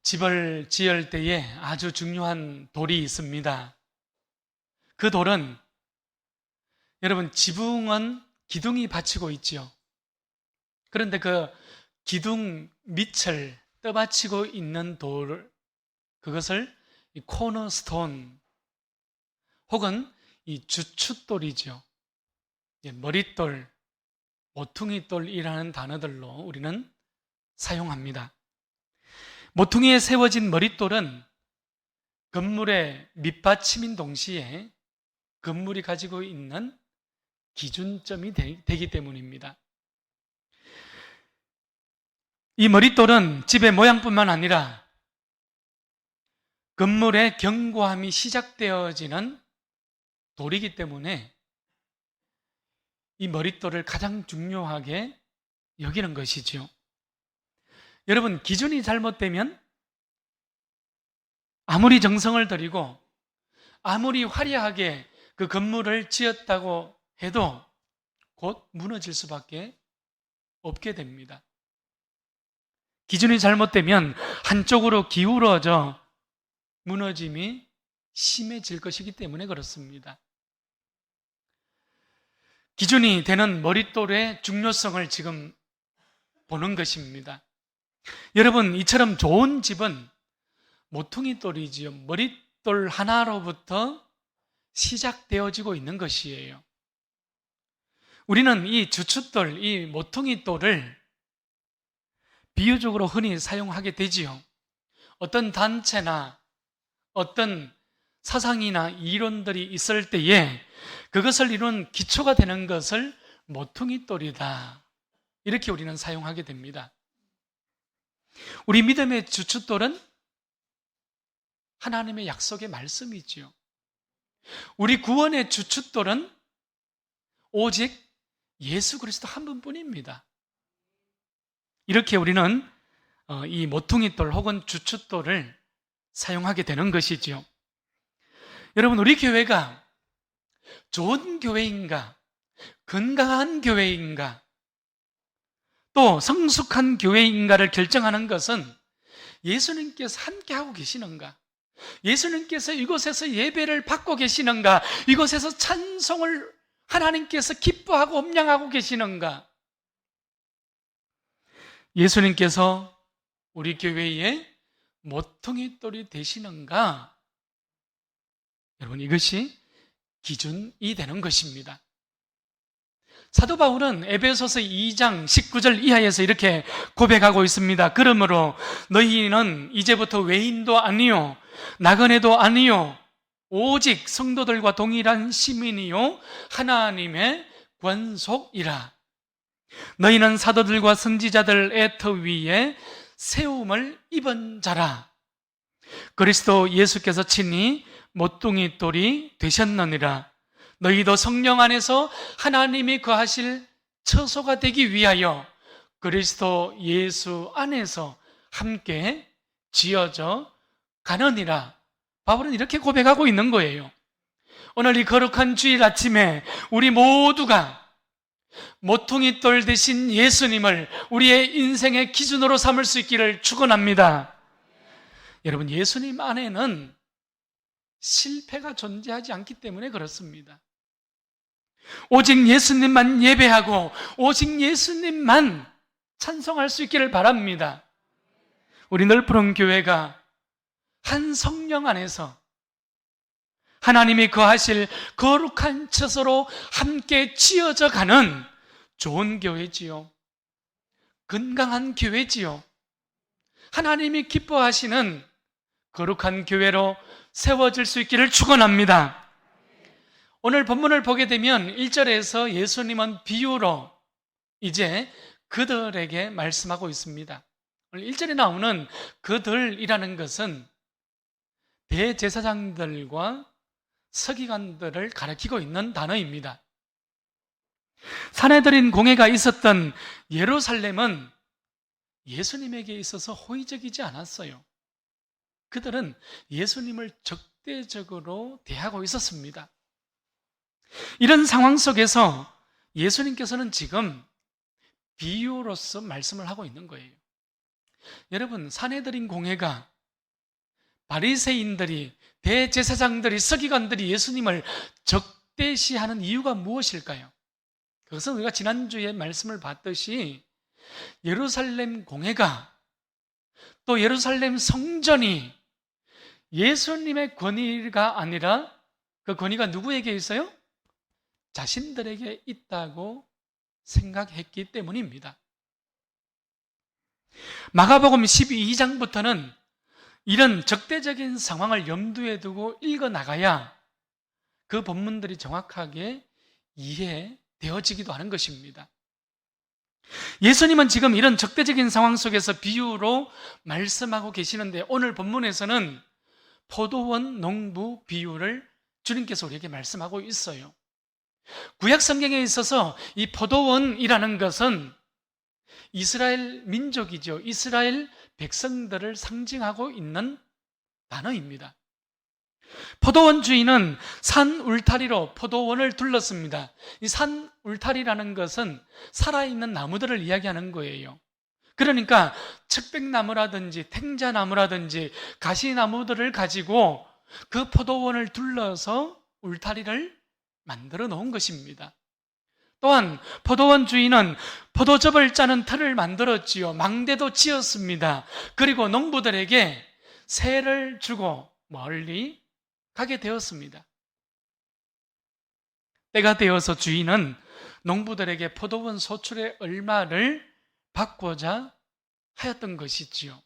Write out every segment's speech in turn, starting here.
집을 지을 때에 아주 중요한 돌이 있습니다. 그 돌은 여러분 지붕은 기둥이 받치고 있죠. 그런데 그 기둥 밑을 떠받치고 있는 돌, 그것을 이 코너스톤 혹은 이 주춧돌이죠. 머릿돌, 모퉁이돌이라는 단어들로 우리는 사용합니다. 모퉁이에 세워진 머릿돌은 건물의 밑받침인 동시에 건물이 가지고 있는 기준점이 되기 때문입니다. 이 머릿돌은 집의 모양뿐만 아니라 건물의 견고함이 시작되어지는 돌이기 때문에 이 머릿돌을 가장 중요하게 여기는 것이죠. 여러분, 기준이 잘못되면 아무리 정성을 들이고 아무리 화려하게 그 건물을 지었다고 해도 곧 무너질 수밖에 없게 됩니다. 기준이 잘못되면 한쪽으로 기울어져 무너짐이 심해질 것이기 때문에 그렇습니다. 기준이 되는 머릿돌의 중요성을 지금 보는 것입니다. 여러분, 이처럼 좋은 집은 모퉁이돌이지요. 머릿돌 하나로부터 시작되어지고 있는 것이에요. 우리는 이 주춧돌, 이 모퉁이돌을 비유적으로 흔히 사용하게 되지요. 어떤 단체나 어떤 사상이나 이론들이 있을 때에 그것을 이룬 기초가 되는 것을 모퉁이돌이다, 이렇게 우리는 사용하게 됩니다. 우리 믿음의 주춧돌은 하나님의 약속의 말씀이지요. 우리 구원의 주춧돌은 오직 예수 그리스도 한 분뿐입니다. 이렇게 우리는 이 모퉁이돌 혹은 주춧돌을 사용하게 되는 것이지요. 여러분, 우리 교회가 좋은 교회인가, 건강한 교회인가, 또 성숙한 교회인가를 결정하는 것은 예수님께서 함께하고 계시는가, 예수님께서 이곳에서 예배를 받고 계시는가, 이곳에서 찬송을 하나님께서 기뻐하고 음량하고 계시는가, 예수님께서 우리 교회의 모퉁이돌이 되시는가, 여러분, 이것이 기준이 되는 것입니다. 사도 바울은 에베소서 2장 19절 이하에서 이렇게 고백하고 있습니다. 그러므로 너희는 이제부터 외인도 아니요 나그네도 아니요 오직 성도들과 동일한 시민이요 하나님의 권속이라. 너희는 사도들과 선지자들의 터 위에 세움을 입은 자라. 그리스도 예수께서 친히 모퉁이돌이 되셨느니라. 너희도 성령 안에서 하나님이 거하실 처소가 되기 위하여 그리스도 예수 안에서 함께 지어져 가느니라. 바울은 이렇게 고백하고 있는 거예요. 오늘 이 거룩한 주일 아침에 우리 모두가 모퉁이돌 되신 예수님을 우리의 인생의 기준으로 삼을 수 있기를 축원합니다. 여러분, 예수님 안에는 실패가 존재하지 않기 때문에 그렇습니다. 오직 예수님만 예배하고 오직 예수님만 찬송할 수 있기를 바랍니다. 우리 넓은 교회가 한 성령 안에서 하나님이 거하실 거룩한 처소로 함께 지어져 가는 좋은 교회지요. 건강한 교회지요. 하나님이 기뻐하시는 거룩한 교회로 세워질 수 있기를 축원합니다. 오늘 본문을 보게 되면 1절에서 예수님은 비유로 이제 그들에게 말씀하고 있습니다. 오늘 1절에 나오는 그들이라는 것은 대제사장들과 서기관들을 가리키고 있는 단어입니다. 산헤드린 공회가 있었던 예루살렘은 예수님에게 있어서 호의적이지 않았어요. 그들은 예수님을 적대적으로 대하고 있었습니다. 이런 상황 속에서 예수님께서는 지금 비유로서 말씀을 하고 있는 거예요. 여러분, 산헤드린 공회가 바리새인들이, 대제사장들이, 서기관들이 예수님을 적대시하는 이유가 무엇일까요? 그것은 우리가 지난주에 말씀을 봤듯이 예루살렘 공회가, 또 예루살렘 성전이 예수님의 권위가 아니라 그 권위가 누구에게 있어요? 자신들에게 있다고 생각했기 때문입니다. 마가복음 12장부터는 이런 적대적인 상황을 염두에 두고 읽어나가야 그 본문들이 정확하게 이해되어지기도 하는 것입니다. 예수님은 지금 이런 적대적인 상황 속에서 비유로 말씀하고 계시는데, 오늘 본문에서는 포도원 농부 비유를 주님께서 우리에게 말씀하고 있어요. 구약 성경에 있어서 이 포도원이라는 것은 이스라엘 민족이죠. 이스라엘 백성들을 상징하고 있는 단어입니다. 포도원 주인은 산 울타리로 포도원을 둘렀습니다. 이 산 울타리라는 것은 살아있는 나무들을 이야기하는 거예요. 그러니까 척백나무라든지 탱자나무라든지 가시나무들을 가지고 그 포도원을 둘러서 울타리를 만들어 놓은 것입니다. 또한 포도원 주인은 포도즙을 짜는 틀을 만들었지요. 망대도 지었습니다. 그리고 농부들에게 세를 주고 멀리 가게 되었습니다. 때가 되어서 주인은 농부들에게 포도원 소출의 얼마를 받고자 하였던 것이지요.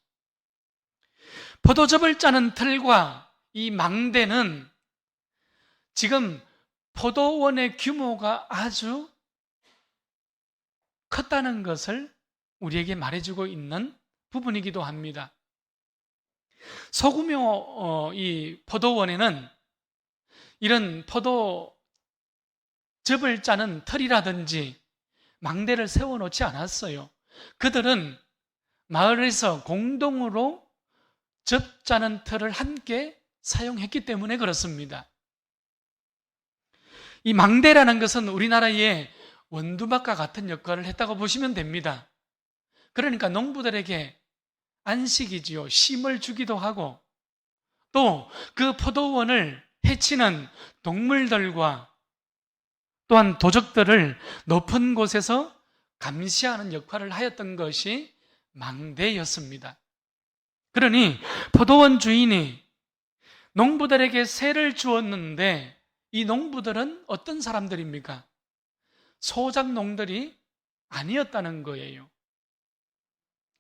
포도즙을 짜는 틀과 이 망대는 지금 포도원의 규모가 아주 컸다는 것을 우리에게 말해주고 있는 부분이기도 합니다. 소규모 이 포도원에는 이런 포도즙을 짜는 틀이라든지 망대를 세워놓지 않았어요. 그들은 마을에서 공동으로 즙 짜는 틀을 함께 사용했기 때문에 그렇습니다. 이 망대라는 것은 우리나라의 원두막과 같은 역할을 했다고 보시면 됩니다. 그러니까 농부들에게 안식이지요. 쉼을 주기도 하고, 또 그 포도원을 해치는 동물들과 또한 도적들을 높은 곳에서 감시하는 역할을 하였던 것이 망대였습니다. 그러니 포도원 주인이 농부들에게 세를 주었는데, 이 농부들은 어떤 사람들입니까? 소작농들이 아니었다는 거예요.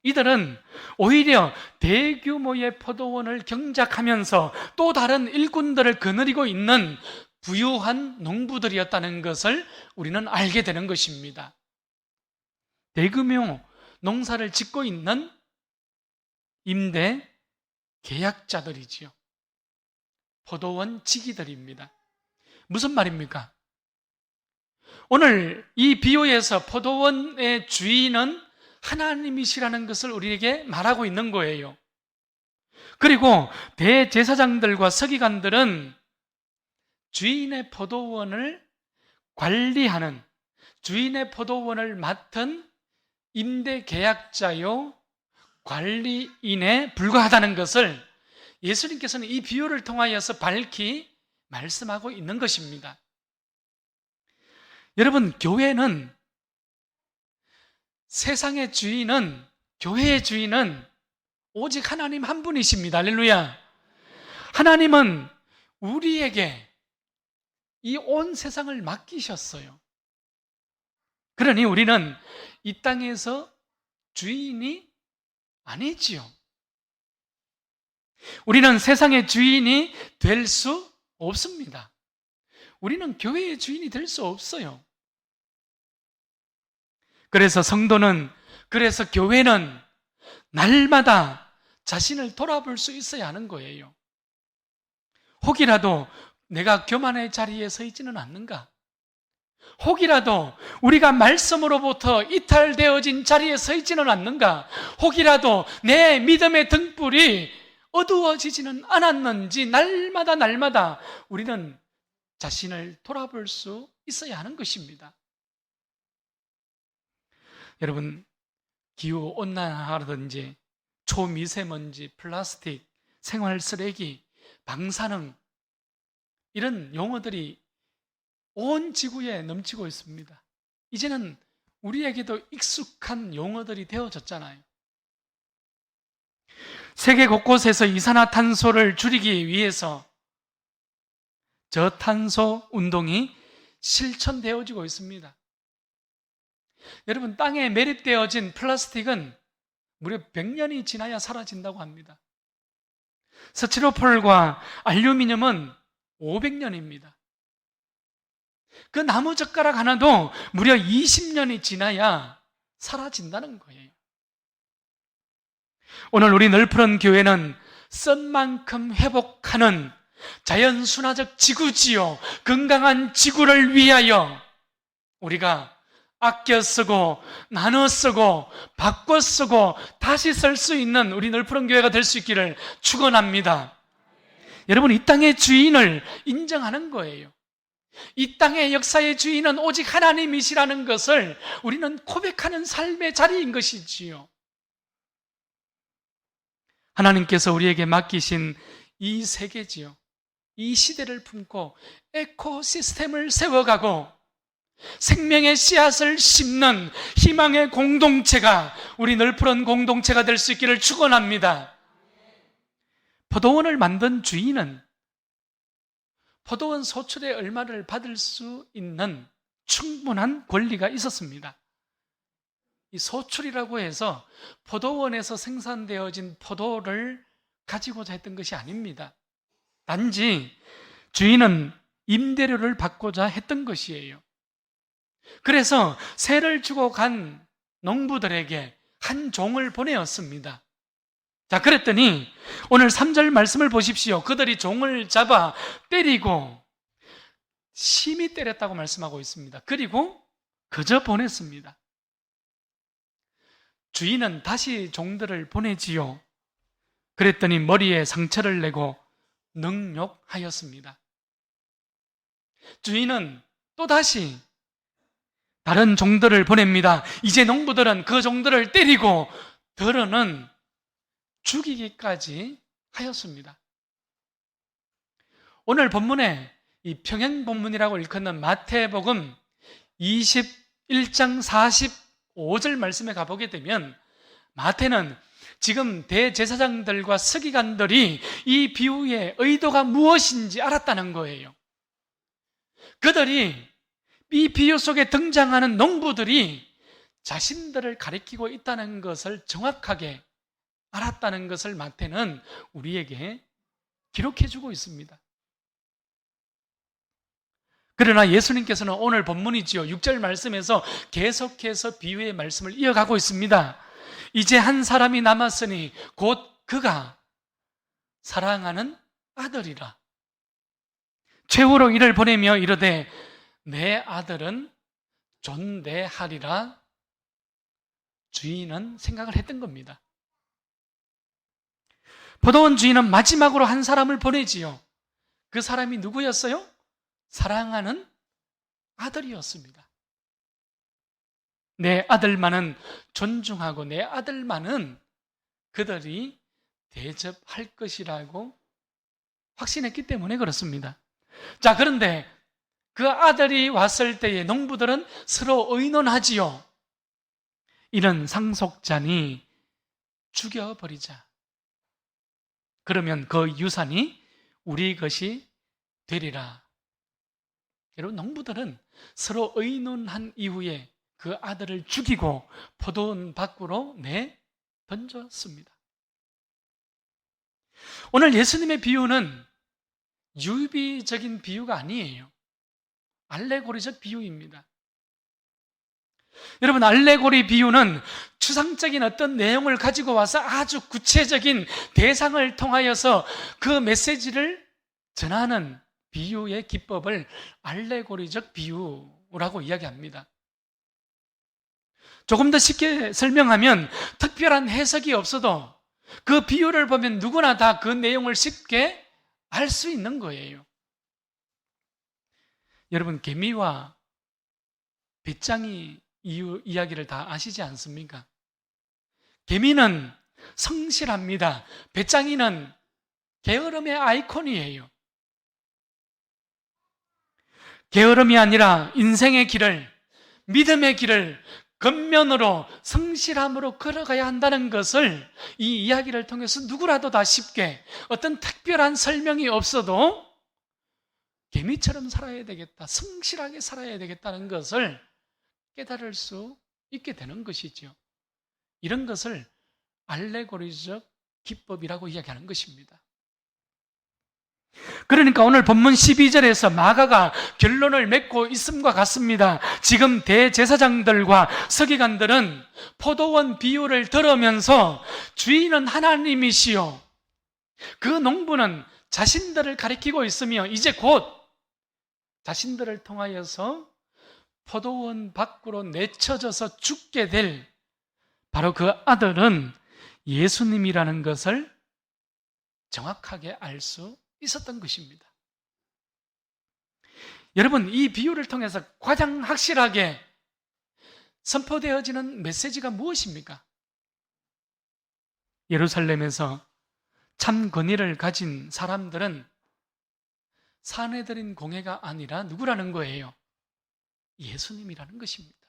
이들은 오히려 대규모의 포도원을 경작하면서 또 다른 일꾼들을 거느리고 있는 부유한 농부들이었다는 것을 우리는 알게 되는 것입니다. 대규모 농사를 짓고 있는 임대 계약자들이지요. 포도원 지기들입니다. 무슨 말입니까? 오늘 이 비유에서 포도원의 주인은 하나님이시라는 것을 우리에게 말하고 있는 거예요. 그리고 대제사장들과 서기관들은 주인의 포도원을 관리하는, 주인의 포도원을 맡은 임대 계약자요 관리인에 불과하다는 것을 예수님께서는 이 비유를 통하여서 밝히 말씀하고 있는 것입니다. 여러분, 교회는, 세상의 주인은, 교회의 주인은 오직 하나님 한 분이십니다. 할렐루야. 하나님은 우리에게 이 온 세상을 맡기셨어요. 그러니 우리는 이 땅에서 주인이 아니지요. 우리는 세상의 주인이 될 수 없습니다. 우리는 교회의 주인이 될 수 없어요. 그래서 성도는, 그래서 교회는 날마다 자신을 돌아볼 수 있어야 하는 거예요. 혹이라도 내가 교만의 자리에 서 있지는 않는가? 혹이라도 우리가 말씀으로부터 이탈되어진 자리에 서 있지는 않는가? 혹이라도 내 믿음의 등불이 어두워지지는 않았는지 날마다 우리는 자신을 돌아볼 수 있어야 하는 것입니다. 여러분, 기후온난화라든지 초미세먼지, 플라스틱, 생활 쓰레기, 방사능, 이런 용어들이 온 지구에 넘치고 있습니다. 이제는 우리에게도 익숙한 용어들이 되어졌잖아요. 세계 곳곳에서 이산화탄소를 줄이기 위해서 저탄소 운동이 실천되어지고 있습니다. 여러분, 땅에 매립되어진 플라스틱은 무려 100년이 지나야 사라진다고 합니다. 스티로폴과 알루미늄은 500년입니다. 그 나무 젓가락 하나도 무려 20년이 지나야 사라진다는 거예요. 오늘 우리 널푸른 교회는 쓴 만큼 회복하는 자연순화적 지구지요, 건강한 지구를 위하여 우리가 아껴 쓰고 나눠 쓰고 바꿔 쓰고 다시 쓸 수 있는 우리 널푸른 교회가 될 수 있기를 축원합니다. 여러분, 이 땅의 주인을 인정하는 거예요. 이 땅의 역사의 주인은 오직 하나님이시라는 것을 우리는 고백하는 삶의 자리인 것이지요. 하나님께서 우리에게 맡기신 이 세계지요, 이 시대를 품고 에코시스템을 세워가고 생명의 씨앗을 심는 희망의 공동체가 우리 널푸른 공동체가 될 수 있기를 축원합니다. 포도원을 만든 주인은 포도원 소출의 얼마를 받을 수 있는 충분한 권리가 있었습니다. 이 소출이라고 해서 포도원에서 생산되어진 포도를 가지고자 했던 것이 아닙니다. 단지 주인은 임대료를 받고자 했던 것이에요. 그래서 세를 주고 간 농부들에게 한 종을 보내었습니다. 자, 그랬더니 오늘 3절 말씀을 보십시오. 그들이 종을 잡아 때리고 심히 때렸다고 말씀하고 있습니다. 그리고 그저 보냈습니다. 주인은 다시 종들을 보내지요. 그랬더니 머리에 상처를 내고 능욕하였습니다. 주인은 또다시 다른 종들을 보냅니다. 이제 농부들은 그 종들을 때리고 더러는 죽이기까지 하였습니다. 오늘 본문에 이 평행 본문이라고 일컫는 마태복음 21장 45절 말씀에 가보게 되면 마태는 지금 대제사장들과 서기관들이 이 비유의 의도가 무엇인지 알았다는 거예요. 그들이 이 비유 속에 등장하는 농부들이 자신들을 가리키고 있다는 것을 정확하게 알았다는 것을 마태는 우리에게 기록해주고 있습니다. 그러나 예수님께서는 오늘 본문이지요, 6절 말씀에서 계속해서 비유의 말씀을 이어가고 있습니다. 이제 한 사람이 남았으니 곧 그가 사랑하는 아들이라. 최후로 이를 보내며 이르되 내 아들은 존대하리라. 주인은 생각을 했던 겁니다. 포도원 주인은 마지막으로 한 사람을 보내지요. 그 사람이 누구였어요? 사랑하는 아들이었습니다. 내 아들만은 존중하고 내 아들만은 그들이 대접할 것이라고 확신했기 때문에 그렇습니다. 자, 그런데 그 아들이 왔을 때에 농부들은 서로 의논하지요. 이런 상속자니 죽여버리자. 그러면 그 유산이 우리 것이 되리라. 여러분, 농부들은 서로 의논한 이후에 그 아들을 죽이고 포도원 밖으로 던졌습니다. 오늘 예수님의 비유는 유비적인 비유가 아니에요. 알레고리적 비유입니다. 여러분, 알레고리 비유는 추상적인 어떤 내용을 가지고 와서 아주 구체적인 대상을 통하여서 그 메시지를 전하는 비유의 기법을 알레고리적 비유라고 이야기합니다. 조금 더 쉽게 설명하면 특별한 해석이 없어도 그 비유를 보면 누구나 다 그 내용을 쉽게 알 수 있는 거예요. 여러분, 개미와 배짱이 이야기를 다 아시지 않습니까? 개미는 성실합니다. 배짱이는 게으름의 아이콘이에요. 게으름이 아니라 인생의 길을, 믿음의 길을 겉면으로 성실함으로 걸어가야 한다는 것을 이 이야기를 통해서 누구라도 다 쉽게, 어떤 특별한 설명이 없어도 개미처럼 살아야 되겠다, 성실하게 살아야 되겠다는 것을 깨달을 수 있게 되는 것이죠. 이런 것을 알레고리적 기법이라고 이야기하는 것입니다. 그러니까 오늘 본문 12절에서 마가가 결론을 맺고 있음과 같습니다. 지금 대제사장들과 서기관들은 포도원 비유를 들으면서 주인은 하나님이시요, 그 농부는 자신들을 가리키고 있으며 이제 곧 자신들을 통하여서 포도원 밖으로 내쳐져서 죽게 될 바로 그 아들은 예수님이라는 것을 정확하게 알 수 있었던 것입니다. 여러분, 이 비유를 통해서 가장 확실하게 선포되어지는 메시지가 무엇입니까? 예루살렘에서 참 권위를 가진 사람들은 사내들인 공회가 아니라 누구라는 거예요? 예수님이라는 것입니다.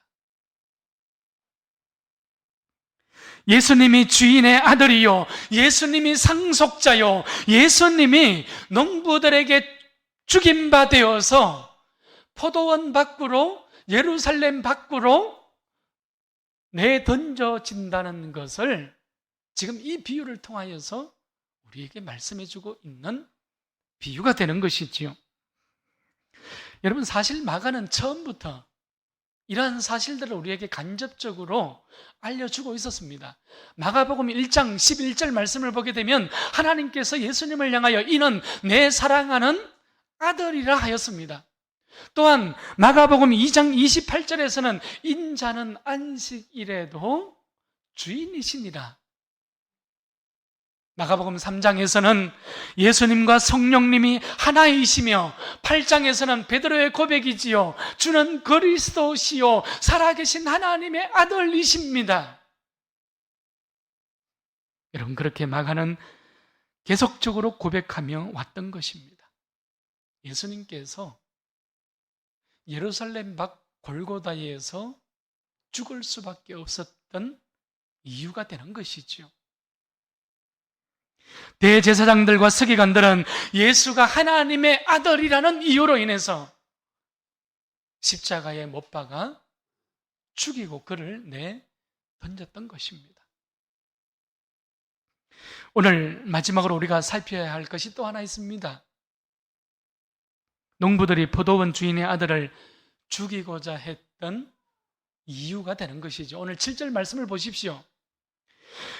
예수님이 주인의 아들이요, 예수님이 상속자요, 예수님이 농부들에게 죽임바 되어서 포도원 밖으로, 예루살렘 밖으로 내던져진다는 것을 지금 이 비유를 통하여서 우리에게 말씀해주고 있는 비유가 되는 것이지요. 여러분, 사실 마가는 처음부터 이러한 사실들을 우리에게 간접적으로 알려주고 있었습니다. 마가복음 1장 11절 말씀을 보게 되면 하나님께서 예수님을 향하여 이는 내 사랑하는 아들이라 하였습니다. 또한 마가복음 2장 28절에서는 인자는 안식일에도 주인이시니라. 마가복음 3장에서는 예수님과 성령님이 하나이시며 8장에서는 베드로의 고백이지요, 주는 그리스도시요 살아계신 하나님의 아들이십니다. 여러분, 그렇게 마가는 계속적으로 고백하며 왔던 것입니다. 예수님께서 예루살렘 밖 골고다에서 죽을 수밖에 없었던 이유가 되는 것이죠. 대제사장들과 서기관들은 예수가 하나님의 아들이라는 이유로 인해서 십자가에 못 박아 죽이고 그를 던졌던 것입니다. 오늘 마지막으로 우리가 살펴야 할 것이 또 하나 있습니다. 농부들이 포도원 주인의 아들을 죽이고자 했던 이유가 되는 것이죠. 오늘 7절 말씀을 보십시오.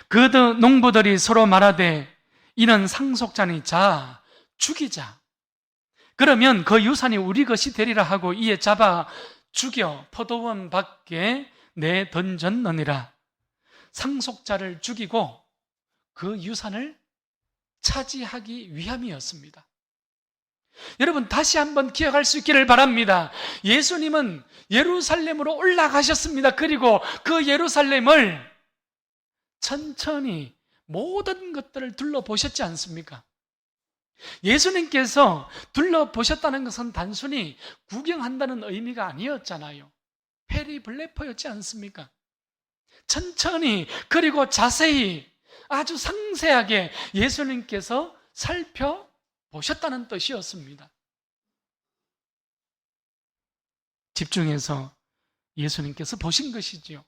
그 농부들이 서로 말하되 이는 상속자니 자 죽이자. 그러면 그 유산이 우리 것이 되리라 하고 이에 잡아 죽여 포도원 밖에 내던졌느니라. 상속자를 죽이고 그 유산을 차지하기 위함이었습니다. 여러분, 다시 한번 기억할 수 있기를 바랍니다. 예수님은 예루살렘으로 올라가셨습니다. 그리고 그 예루살렘을 천천히 모든 것들을 둘러보셨지 않습니까? 예수님께서 둘러보셨다는 것은 단순히 구경한다는 의미가 아니었잖아요. 페리블레퍼였지 않습니까? 천천히, 그리고 자세히, 아주 상세하게 예수님께서 살펴보셨다는 뜻이었습니다. 집중해서 예수님께서 보신 것이지요.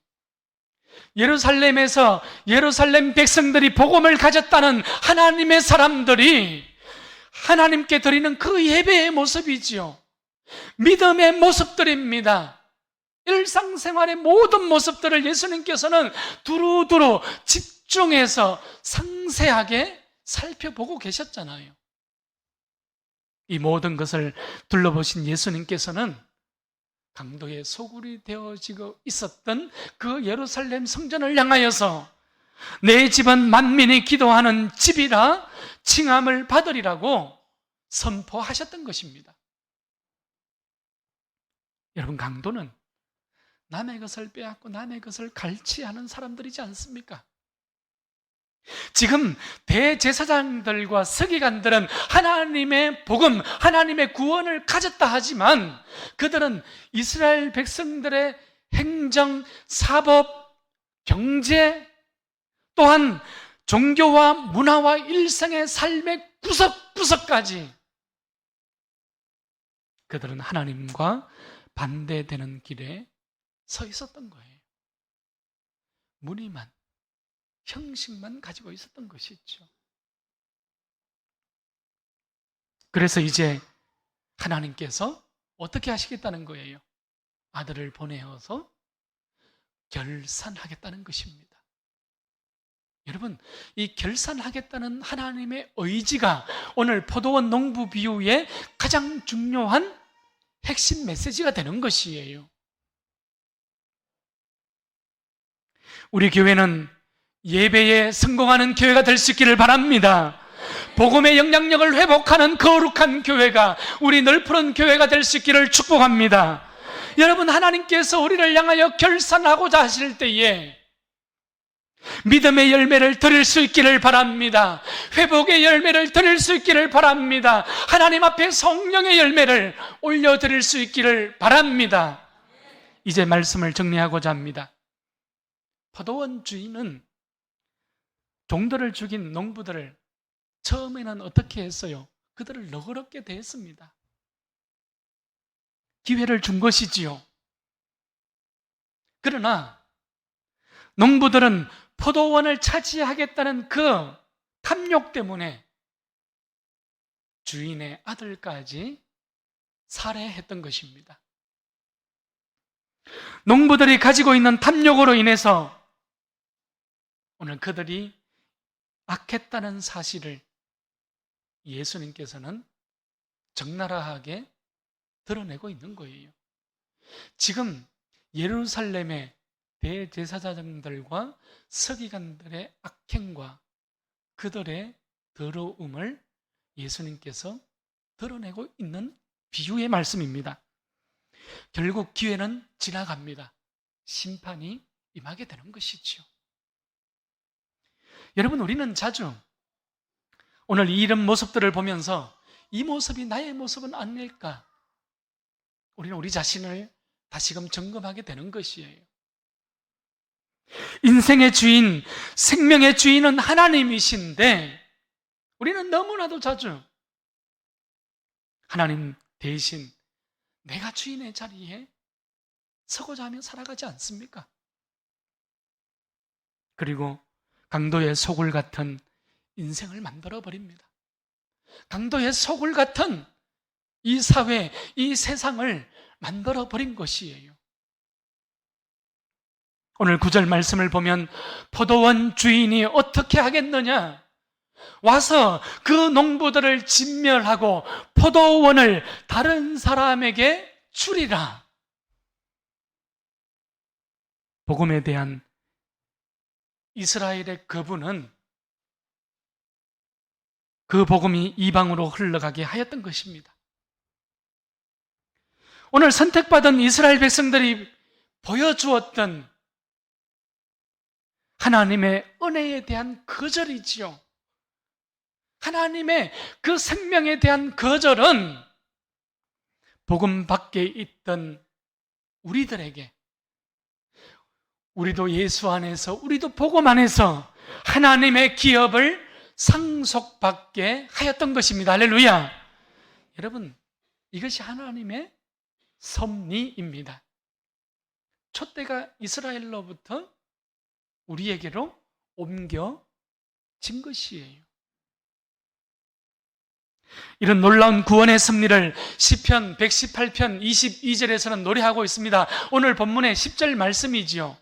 예루살렘에서 예루살렘 백성들이 복음을 가졌다는 하나님의 사람들이 하나님께 드리는 그 예배의 모습이지요. 믿음의 모습들입니다. 일상생활의 모든 모습들을 예수님께서는 두루두루 집중해서 상세하게 살펴보고 계셨잖아요. 이 모든 것을 둘러보신 예수님께서는 강도의 소굴이 되어지고 있었던 그 예루살렘 성전을 향하여서 내 집은 만민이 기도하는 집이라 칭함을 받으리라고 선포하셨던 것입니다. 여러분, 강도는 남의 것을 빼앗고 남의 것을 갈취하는 사람들이지 않습니까? 지금 대제사장들과 서기관들은 하나님의 복음, 하나님의 구원을 가졌다 하지만 그들은 이스라엘 백성들의 행정, 사법, 경제, 또한 종교와 문화와 일상의 삶의 구석구석까지 그들은 하나님과 반대되는 길에 서 있었던 거예요. 무늬만, 형식만 가지고 있었던 것이죠. 그래서 이제 하나님께서 어떻게 하시겠다는 거예요? 아들을 보내어서 결산하겠다는 것입니다. 여러분, 이 결산하겠다는 하나님의 의지가 오늘 포도원 농부 비유의 가장 중요한 핵심 메시지가 되는 것이에요. 우리 교회는 예배에 성공하는 교회가 될 수 있기를 바랍니다. 복음의 영향력을 회복하는 거룩한 교회가, 우리 넓은 교회가 될 수 있기를 축복합니다. 여러분, 하나님께서 우리를 향하여 결산하고자 하실 때에 믿음의 열매를 드릴 수 있기를 바랍니다. 회복의 열매를 드릴 수 있기를 바랍니다. 하나님 앞에 성령의 열매를 올려드릴 수 있기를 바랍니다. 이제 말씀을 정리하고자 합니다. 포도원 주인은 종들을 죽인 농부들을 처음에는 어떻게 했어요? 그들을 너그럽게 대했습니다. 기회를 준 것이지요. 그러나 농부들은 포도원을 차지하겠다는 그 탐욕 때문에 주인의 아들까지 살해했던 것입니다. 농부들이 가지고 있는 탐욕으로 인해서 오늘 그들이 악했다는 사실을 예수님께서는 적나라하게 드러내고 있는 거예요. 지금 예루살렘의 대제사장들과 서기관들의 악행과 그들의 더러움을 예수님께서 드러내고 있는 비유의 말씀입니다. 결국 기회는 지나갑니다. 심판이 임하게 되는 것이지요. 여러분, 우리는 자주 오늘 이런 모습들을 보면서 이 모습이 나의 모습은 아닐까? 우리는 우리 자신을 다시금 점검하게 되는 것이에요. 인생의 주인, 생명의 주인은 하나님이신데 우리는 너무나도 자주 하나님 대신 내가 주인의 자리에 서고자 하며 살아가지 않습니까? 그리고 강도의 소굴 같은 인생을 만들어 버립니다. 강도의 소굴 같은 이 사회, 이 세상을 만들어 버린 것이에요. 오늘 9절 말씀을 보면 포도원 주인이 어떻게 하겠느냐? 와서 그 농부들을 진멸하고 포도원을 다른 사람에게 주리라. 복음에 대한 이스라엘의 거부는 그 복음이 이방으로 흘러가게 하였던 것입니다. 오늘 선택받은 이스라엘 백성들이 보여주었던 하나님의 은혜에 대한 거절이지요. 하나님의 그 생명에 대한 거절은 복음 밖에 있던 우리들에게, 우리도 예수 안에서, 우리도 복음 안에서 하나님의 기업을 상속받게 하였던 것입니다. 할렐루야. 여러분, 이것이 하나님의 섭리입니다. 촛대가 이스라엘로부터 우리에게로 옮겨진 것이에요. 이런 놀라운 구원의 섭리를 시편 118편 22절에서는 노래하고 있습니다. 오늘 본문의 10절 말씀이지요.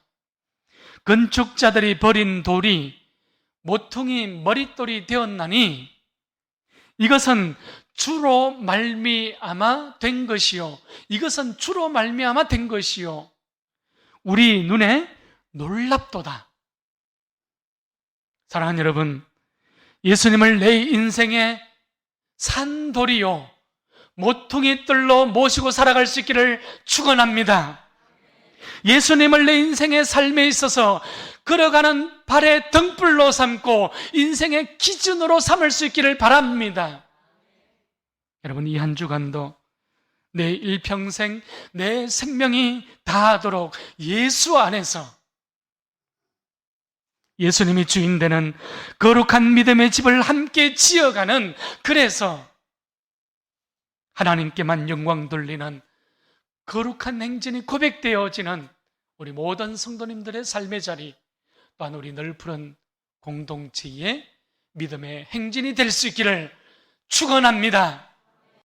건축자들이 버린 돌이 모퉁이 머릿돌이 되었나니 이것은 주로 말미암아 된 것이요, 이것은 주로 말미암아 된 것이요, 우리 눈에 놀랍도다. 사랑하는 여러분, 예수님을 내 인생의 산돌이요 모퉁이 뜰로 모시고 살아갈 수 있기를 축원합니다. 예수님을 내 인생의 삶에 있어서 걸어가는 발의 등불로 삼고 인생의 기준으로 삼을 수 있기를 바랍니다. 여러분, 이 한 주간도 내 일평생 내 생명이 다하도록 예수 안에서 예수님이 주인 되는 거룩한 믿음의 집을 함께 지어가는, 그래서 하나님께만 영광 돌리는 거룩한 행진이 고백되어지는 우리 모든 성도님들의 삶의 자리, 또한 우리 넓은 공동체의 믿음의 행진이 될 수 있기를 축원합니다.